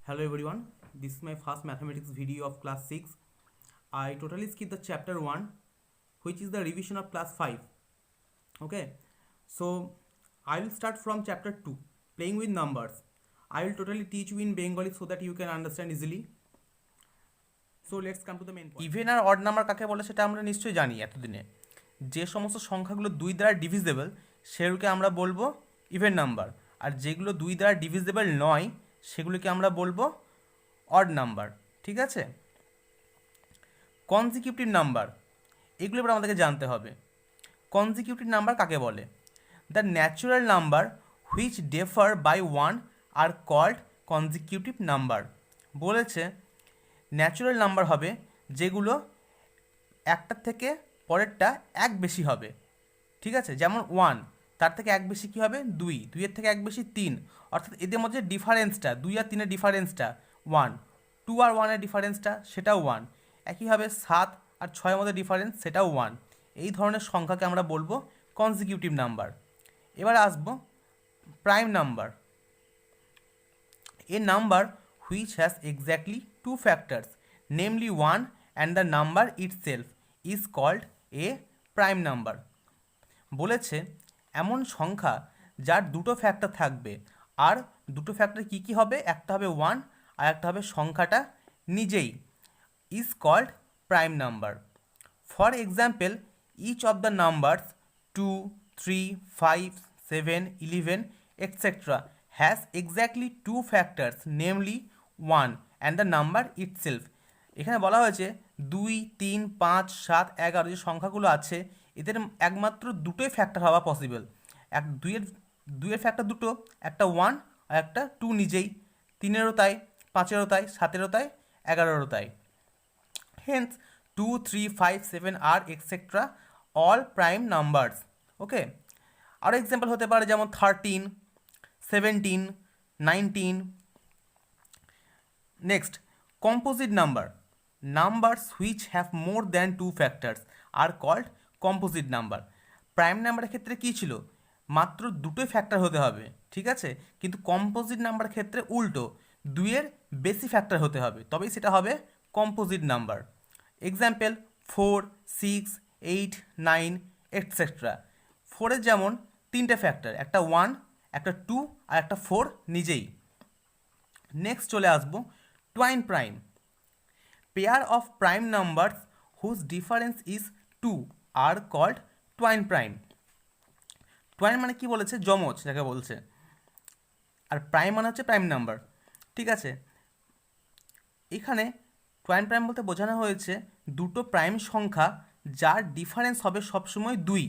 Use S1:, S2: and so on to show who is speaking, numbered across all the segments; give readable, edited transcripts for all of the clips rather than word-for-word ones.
S1: Hello everyone, this is my first mathematics video of class 6. I totally skipped the chapter 1, which is the revision of class 5. Okay, so I will start from chapter 2, playing with numbers. I will totally teach you in Bengali so that you can understand easily. So let's come to the main point.
S2: Even আর odd number কাকে বলে সেটা আমরা নিশ্চয়ই জানি এতদিনে। যে সমস্ত সংখ্যাগুলো 2 দ্বারা ডিভিজিবল সেগুলোকে আমরা বলবো ইভেন নাম্বার, আর যেগুলো 2 দ্বারা ডিভিজিবল নয় সেগুলোকে আমরা বলবো অড নাম্বার। ঠিক আছে, কনজিকিউটিভ নাম্বার এগুলো এবার আমাদেরকে জানতে হবে। কনজিকিউটিভ নাম্বার কাকে বলে? The natural number which differ by 1 are called consecutive number. বলেছে ন্যাচুরাল নাম্বার হবে যেগুলো একটার থেকে পরেরটা এক বেশি হবে। ঠিক আছে, যেমন 1, তার থেকে এক বেশি কী হবে 2, 2-এর থেকে এক বেশি 3, অর্থাৎ এদের মধ্যে ডিফারেন্সটা 2 আর 3-এর ডিফারেন্সটা 1, 2 আর 1-এর ডিফারেন্সটা সেটাও 1, একইভাবে 7 আর 6-এর মধ্যে ডিফারেন্স সেটাও 1। এই ধরনের সংখ্যাকে আমরা বলবো কনজিকিউটিভ নাম্বার। এবার আসবো prime number. A number which has exactly two factors, namely 1 and the number itself, is called a prime number. বলেছে এমন সংখ্যা যার দুটো ফ্যাক্টর থাকবে, আর দুটো ফ্যাক্টর কী কী হবে, একটা হবে 1 আর একটা হবে সংখ্যাটা নিজেই, is called prime number. For example, each of the numbers 2, 3, 5, 7, 11, etc. has exactly two factors, namely 1 and the number itself. এখানে বলা হয়েছে 2, 3, 5, 7, 11 যে সংখ্যাগুলো আছে এদের একমাত্র দুটোই ফ্যাক্টর হওয়া পসিবল। দুইয়ের ফ্যাক্টর দুটো, একটা 1 আর একটা 2 নিজেই, 3-এরও তাই, 5-এরও তাই, 7-এরও তাই, 11-এরও তাই। Hence 2, 3, 5, 7 are etc. all prime numbers. ওকে, আরও এক্সাম্পল হতে পারে যেমন 13, 17, 19. Next, composite number. Numbers which have more than two factors are called composite number. Prime নাম্বারের ক্ষেত্রে কী ছিল, মাত্র দুটোই ফ্যাক্টর হতে হবে, ঠিক আছে, কিন্তু কম্পোজিট নাম্বারের ক্ষেত্রে উল্টো, 2-এর বেশি ফ্যাক্টর হতে হবে, তবেই সেটা হবে কম্পোজিট নাম্বার। Example 4, 6, 8, 9, etcetera. 4-এর যেমন 3টে ফ্যাক্টর, একটা 1, একটা 2 আর একটা 4 নিজেই। নেক্সট চলে আসবো twin prime. Pair of prime numbers whose difference is 2 are called twin prime. Twin মানে কি বলেছে, যমজ যাকে বলছে, আর প্রাইম মানে হচ্ছে প্রাইম নাম্বার। ঠিক আছে, এখানে টুয়াইন প্রাইম বলতে বোঝানো হয়েছে দুটো প্রাইম সংখ্যা যার ডিফারেন্স হবে সবসময় 2।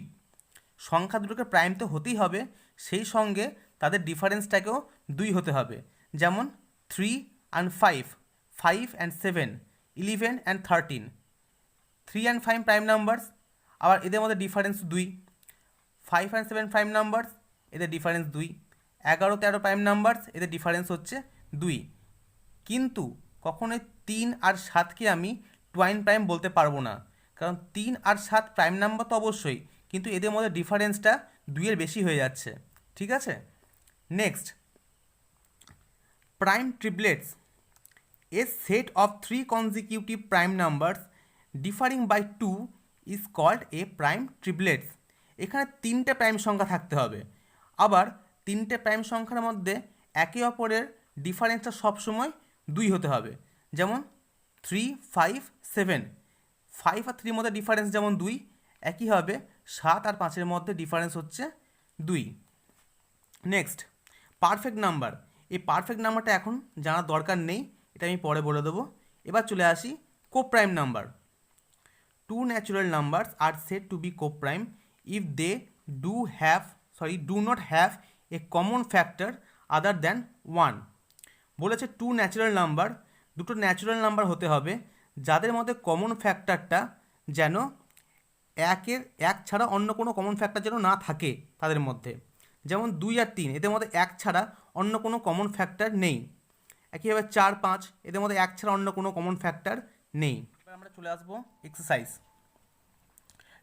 S2: সংখ্যা দুটোকে প্রাইম তো হতেই হবে, সেই সঙ্গে তাদের ডিফারেন্সটাকেও 2 হতে হবে। যেমন 3 and 5, 5 and 7, 11 and 13। 3 and 5 prime numbers, আবার এদের মধ্যে ডিফারেন্স 2। 5 and 7 প্রাইম নাম্বারস, এদের ডিফারেন্স 2। 11, 13 প্রাইম নাম্বারস, এদের ডিফারেন্স হচ্ছে 2। কিন্তু কখনোই 3 আর 7কে আমি টুয়াইন প্রাইম বলতে পারবো না, কারণ 3 আর 7 প্রাইম নাম্বার তো অবশ্যই, কিন্তু এদের মধ্যে ডিফারেন্সটা 2-এর বেশি হয়ে যাচ্ছে। ঠিক আছে, next prime triplets. A set of 3 consecutive prime numbers differing by 2 is called a prime triplets. এখানে 3টে প্রাইম সংখ্যা থাকতে হবে, আবার 3টে প্রাইম সংখ্যার মধ্যে একে অপরের ডিফারেন্সটা সবসময় 2 হতে হবে। যেমন 3, 5, 7, 5 আর 3-এর মধ্যে ডিফারেন্স যেমন 2, একই হবে 7 আর 5-এর মধ্যে ডিফারেন্স হচ্ছে 2। Next perfect number. এই পারফেক্ট নাম্বারটা এখন জানার দরকার নেই, এটা আমি পরে বলে দেবো। এবার চলে আসি coprime number. 2 natural numbers are said to be coprime if they do not have a common factor other than 1। বলেছে 2 ন্যাচুরাল নাম্বার, দুটো ন্যাচুরাল নাম্বার হতে হবে যাদের মধ্যে কমন ফ্যাক্টরটা যেন এক ছাড়া অন্য কোনো কমন ফ্যাক্টর যেন না থাকে তাদের মধ্যে। যেমন 2 আর 3, এদের মধ্যে 1 ছাড়া অন্য কোনো কমন ফ্যাক্টর নেই। একইভাবে 4, 5, এদের মধ্যে 1 ছাড়া অন্য কোনো কমন ফ্যাক্টর নেই। এবার আমরা চলে আসবো exercise.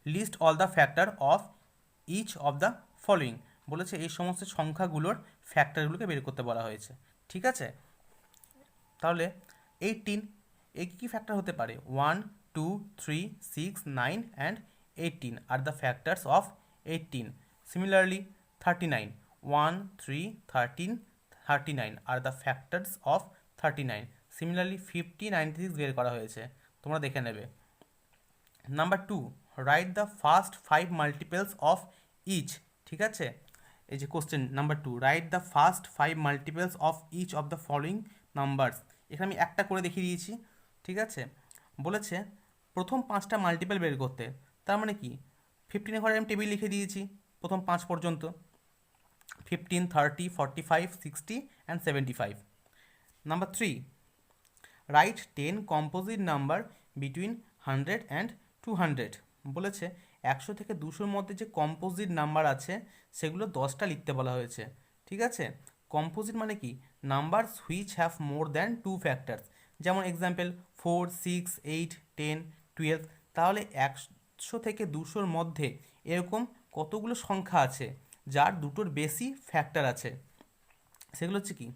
S2: List all the factor of each of the following. বলেছে এই সমস্ত সংখ্যাগুলোর ফ্যাক্টরগুলোকে বের করতে বলা হয়েছে। ঠিক আছে, তাহলে 18 এই কী ফ্যাক্টর হতে পারে? 1 2 3 6 9 and 18 are the factors of 18। Similarly 39 1 3 13 39 are the factors of 39। Similarly 50 96 বের করা হয়েছে, তোমরা দেখে নেবে। Number 2, right the first 5 multiples of each. ঠিক আছে, এই যে question number 2, right the first 5 multiples of each of the following numbers. এখানে আমি একটা করে দেখিয়ে দিয়েছি। ঠিক আছে, বলেছে প্রথম 5টা মাল্টিপল বের করতে, তার মানে কি 15 ঘরে আমি টেবিল লিখে দিয়েছি প্রথম 5 পর্যন্ত, 15 30 45 60 and 75। Number 3, right 10 composite number between 100 and 200। বলেছে 100 থেকে 200-র মধ্যে যে কম্পোজিট নাম্বার আছে সেগুলো 10টা লিখতে বলা হয়েছে। ঠিক আছে, কম্পোজিট মানে কি? Numbers which have more than 2 factors. যেমন এক্সাম্পল 4 6 8 10 12। তাহলে 100 থেকে 200-র মধ্যে এরকম কতগুলো সংখ্যা আছে যার দুটোর বেশি ফ্যাক্টর আছে? সেগুলো হচ্ছে কি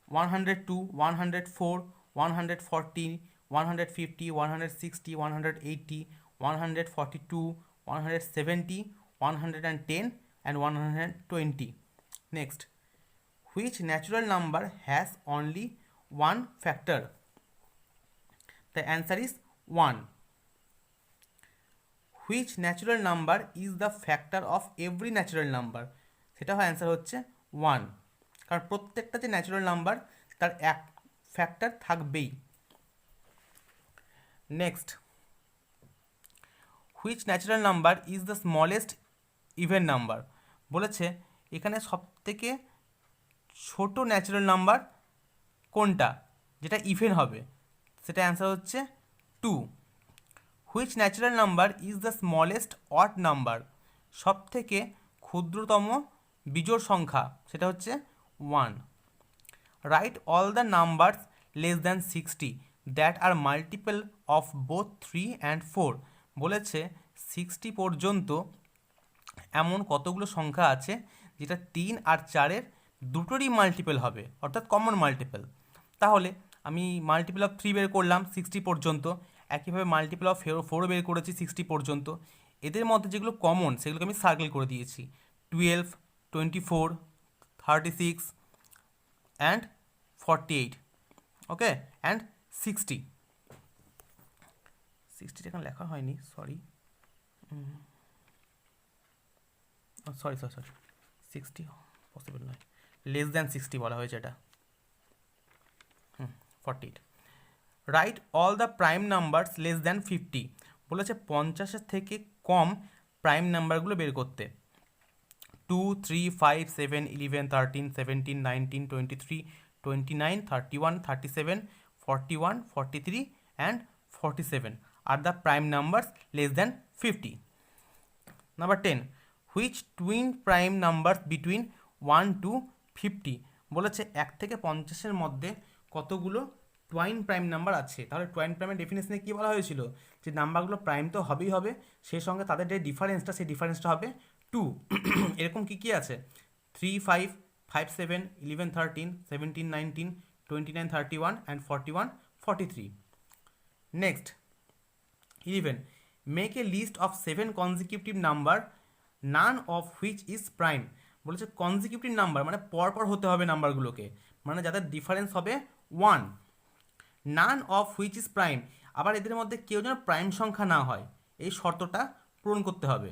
S2: 102 104 140 150 160 180 142 170 110 and 120. Next, which natural number has only one factor? The answer is 1. Which natural number is the factor of every natural number? সেটা হয় অ্যান্সার হচ্ছে 1, কারণ প্রত্যেকটা যে ন্যাচারাল নাম্বার তার এক ফ্যাক্টর থাকবেই। Next, which natural number is the smallest even number. বলেছে এখানে সবথেকে ছোট ন্যাচারাল নাম্বার কোনটা যেটা ইভেন হবে? সেটা অ্যান্সার হচ্ছে 2। Which natural number is the smallest odd number. সবথেকে ক্ষুদ্রতম বিজোড় সংখ্যা সেটা হচ্ছে 1. Right all the numbers less than 60 that are multiple of both 3 and 4। বলেছে 60 পর্যন্ত এমন কতগুলো সংখ্যা আছে যেটা 3 আর 4-এর দুটোরই মাল্টিপল হবে, অর্থাৎ কমন মাল্টিপল। তাহলে আমি মাল্টিপল অফ 3 বের করলাম 60 পর্যন্ত, একইভাবে মাল্টিপল অফ 4 বের করেছি 60 পর্যন্ত। এদের মধ্যে যেগুলো কমন সেগুলোকে আমি সার্কেল করে দিয়েছি, 12 24 36 অ্যান্ড 48। ওকে, অ্যান্ড 60 এখানে লেখা হয়নি, সরি সরি 60 পসিবল নয়, লেস দ্যান 60 বলা হয়েছে এটা। 48। Right all the prime numbers less than 50। বলেছে 50-এর থেকে কম প্রাইম নাম্বারগুলো বের করতে, 2 3 5 7 11 13 17 19 23 29 31 37 41 43 and 47 are the prime numbers less than 50. Number 10, which twin prime numbers between 1 to 50? বলেছে 1 থেকে 50-এর মধ্যে কতগুলো টুয়াইন প্রাইম নাম্বার আছে। তাহলে টুয়াইন প্রাইমের ডেফিনেশনে কী বলা হয়েছিল? যে নাম্বারগুলো প্রাইম তো হবেই হবে, সেই সঙ্গে তাদের যে ডিফারেন্সটা সেই ডিফারেন্সটা হবে 2। এরকম কী কী আছে? 3 5 5 7 11 13 17 19 29 31 and 41 43. Next, 11, make a list of 7 consecutive number none of which is prime. বলেছে কনজিকিউটিভ নাম্বার মানে পরপর হতে হবে নাম্বারগুলোকে, মানে যাদের ডিফারেন্স হবে 1, none of which is prime. আবার এদের মধ্যে কেউ যেন প্রাইম সংখ্যা না হয়, এই শর্তটা পূরণ করতে হবে।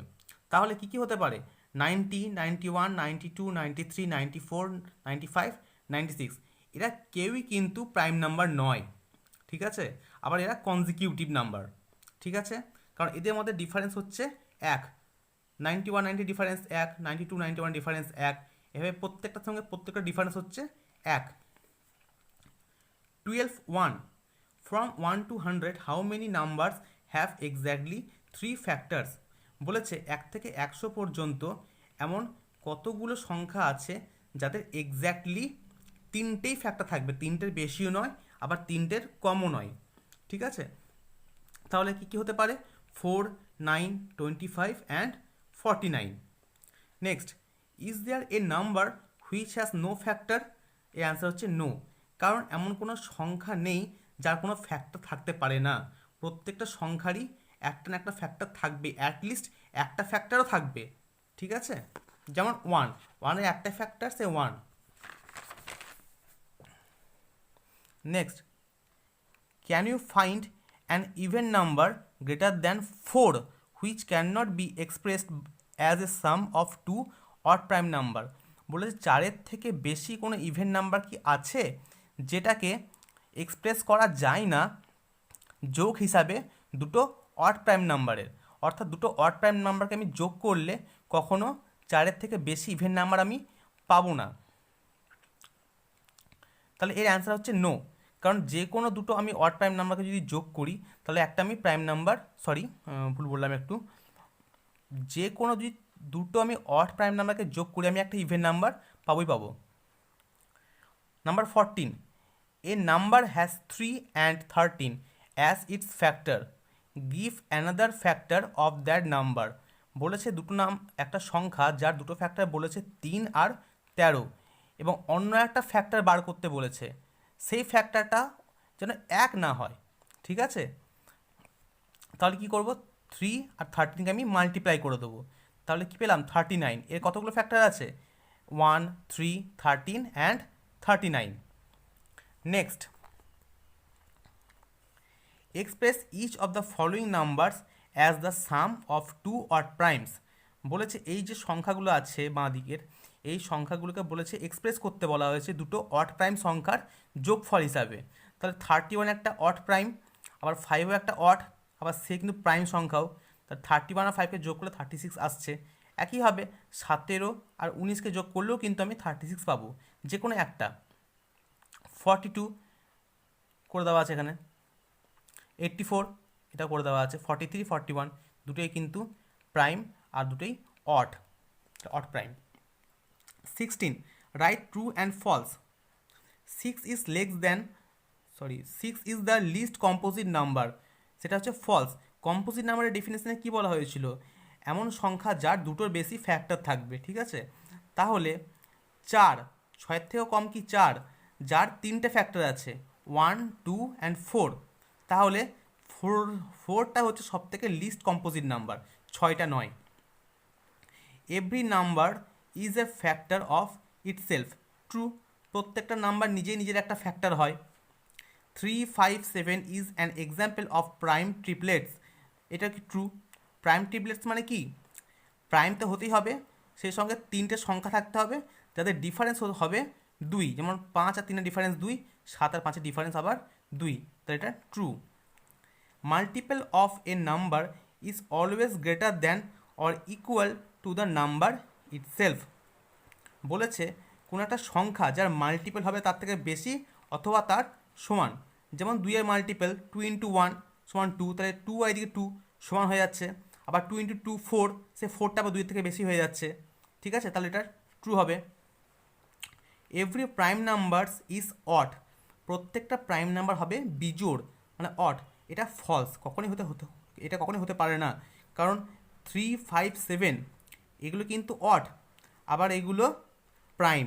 S2: তাহলে কি কি হতে পারে? 90 91 92 93 94 95 96। এরা কেউই কিন্তু প্রাইম নাম্বার নয়। ঠিক আছে, আবার এরা কনজিকিউটিভ নাম্বার। ঠিক আছে, কারণ এদের মধ্যে ডিফারেন্স হচ্ছে 1, 91 90 ডিফারেন্স 1, 92 91 ডিফারেন্স 1, এভাবে প্রত্যেকটার সঙ্গে প্রত্যেকটা ডিফারেন্স হচ্ছে 1। 12 1, from 1 to 100 how many numbers have exactly 3 factors? বলেছে 1 থেকে 100 পর্যন্ত এমন কতগুলো সংখ্যা আছে যাদের এক্স্যাক্টলি 3টেই ফ্যাক্টর থাকবে, 3টের বেশিও নয় আবার 3টের কমও নয়। ঠিক আছে, তাহলে কি কি হতে পারে? 4 9 25 and 49. Next, is there a number which has no factor? এর অ্যান্সার হচ্ছে নো। কারণ এমন কোনো সংখ্যা নেই যার কোনো ফ্যাক্টর থাকতে পারে না। প্রত্যেকটা সংখ্যারই একটা না একটা ফ্যাক্টর থাকবে, অ্যাটলিস্ট একটা ফ্যাক্টরও থাকবে। ঠিক আছে, যেমন ওয়ানের একটা ফ্যাক্টর, সে 1। Next, can you find an even number greater than 4 which can not be expressed as a sum of 2 odd prime number. বলেছে 4-এর থেকে বেশি কোনো ইভেন নাম্বার কি আছে যেটাকে এক্সপ্রেস করা যায় না যোগ হিসাবে দুটো অড প্রাইম নাম্বারের। অর্থাৎ দুটো অড প্রাইম নাম্বারকে আমি যোগ করলে কখনো 4-এর থেকে বেশি ইভেন নাম্বার আমি পাবো না। তাহলে এর অ্যান্সার হচ্ছে নো। কারণ যে কোনো দুটো আমি অড প্রাইম নাম্বারকে যদি যোগ করি তাহলে একটা আমি প্রাইম নাম্বার, ভুল বললাম একটু, যে কোনো যদি দুটো আমি অড প্রাইম নাম্বারকে যোগ করি আমি একটা ইভেন নাম্বার পাবো। Number 14, A number has 3 and 13 as it's factor, give another factor of that number. বলেছে একটা সংখ্যা যার দুটো ফ্যাক্টর বলেছে 3 আর 13, এবং অন্য একটা ফ্যাক্টর বার করতে বলেছে, সেই ফ্যাক্টরটা যেন এক না হয়। ঠিক আছে, তাহলে কি করব, 3 আর 13কে আমি মাল্টিপ্লাই করে দেবো। তাহলে কি পেলাম, 39। এর কতগুলো ফ্যাক্টর আছে, 1, 3, 13 and 39। Next, express each of the following numbers as the sum of 2 odd primes. বলেছে এই যে সংখ্যাগুলো আছে বাঁ দিকের, এই সংখ্যাগুলোকে বলেছে এক্সপ্রেস করতে বলা হয়েছে দুটো অড প্রাইম সংখ্যার যোগফল হিসাবে। তাহলে 31 একটা অড প্রাইম, আবার 5ও একটা অড, আবার সে কিন্তু প্রাইম সংখ্যাও। তাহলে 31 আর 5কে যোগ করলে 36 আসছে। একইভাবে 17 আর 19কে যোগ করলেও কিন্তু আমি 36 পাবো, যে কোনো একটা। 42 করে দেওয়া আছে এখানে, 84 এটা করে দেওয়া আছে, 43, 41 দুটোই কিন্তু প্রাইম আর দুটোই odd prime. 16, right true and false. 6 is the least composite number, সেটা হচ্ছে ফলস। কম্পোজিট নাম্বারের ডেফিনেশনে কি বলা হয়েছিল, এমন সংখ্যা যার দুটোর বেশি ফ্যাক্টর থাকবে। ঠিক আছে, তাহলে 4, 6-এর থেকেও কম কি 4, যার 3টে ফ্যাক্টর আছে, 1, 2 অ্যান্ড 4। তাহলে 4টা হচ্ছে সব থেকে লিস্ট কম্পোজিট নাম্বার, 6টা নয়। Every number is a factor of itself, true. প্রত্যেকটা নাম্বার নিজেই নিজের একটা ফ্যাক্টর হয়। 3, 5, 7 is an example of prime triplets, এটা কি ট্রু। প্রাইম ট্রিপলেটস মানে কি, প্রাইম তো হতেই হবে, সেই সঙ্গে 3টে সংখ্যা থাকতে হবে যাদের ডিফারেন্স হবে 2, যেমন 5 আর 3-এর ডিফারেন্স 2, 7 আর 5-এর ডিফারেন্স আবার 2, তাহলে এটা true. Multiple of A number is always greater than or equal to the number itself. বলেছে কোনো একটা সংখ্যা যার মাল্টিপল হবে তার থেকে বেশি অথবা তার সমান, যেমন 2-এর মাল্টিপল 2 × 1 = 2, তাহলে 2 আর এদিকে 2 সমান হয়ে যাচ্ছে। আবার 2 × 2 4, সে 4টা আবার 2-এর থেকে বেশি হয়ে যাচ্ছে। ঠিক আছে, তাহলে এটা ট্রু হবে। Every prime numbers is odd, প্রত্যেকটা প্রাইম নাম্বার হবে বিজোড় মানে অড, এটা ফলস, এটা কখনোই হতে পারে না। কারণ 3, 5, 7 এগুলো কিন্তু অড, আবার এগুলো প্রাইম।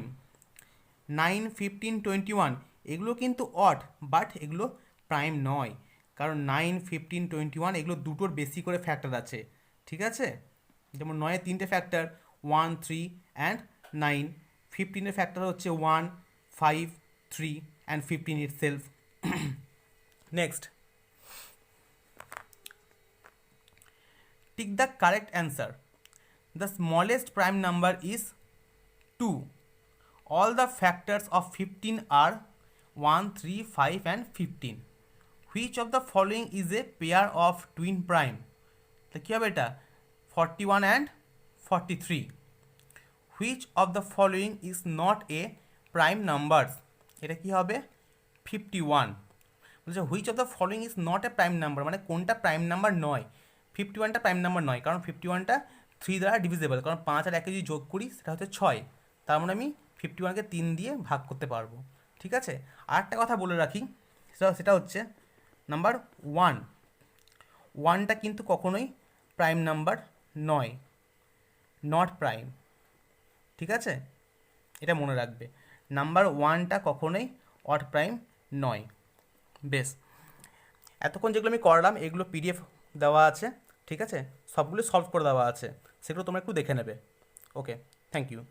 S2: 9, 15, 21 এগুলো কিন্তু অড, বাট এগুলো প্রাইম নয়, কারণ 9, 15, 21 এগুলো দুটোর বেশি করে ফ্যাক্টর আছে। ঠিক আছে, যেমন 9-এর 3টে ফ্যাক্টর 1, 3 অ্যান্ড 9, 15-এর ফ্যাক্টর হচ্ছে 1, 5, 3 and 15 itself. Next, tick the correct answer. The smallest prime number is 2. All the factors of 15 are 1, 3, 5 and 15. Which of the following is a pair of twin prime? তো কী হবে এটা, 41 and 43. Which of the following is not a prime numbers? এটা কি হবে, 51. বলছে which of the following is not a prime number, মানে কোনটা prime number নয়। 51টা প্রাইম নাম্বার নয়, কারণ 51টা 3 দ্বারা ডিভিজেবল, কারণ 5 আর 1 যদি যোগ করি সেটা হচ্ছে 6, তার মানে আমি 51কে 3 দিয়ে ভাগ করতে পারবো। ঠিক আছে, আর একটা কথা বলে রাখি, সেটা হচ্ছে নাম্বার 1টা কিন্তু কখনোই প্রাইম নাম্বার নয়, নট প্রাইম। ঠিক আছে, এটা মনে রাখবে, নাম্বার 1টা কখনোই অড প্রাইম নয়। বেশ, এতক্ষণ যেগুলো আমি করলাম এগুলো পিডিএফ দেওয়া আছে, ঠিক আছে, সবগুলো সলভ করে দেওয়া আছে, সেগুলো তোমরা একটু দেখে নেবে। ওকে, থ্যাংক ইউ।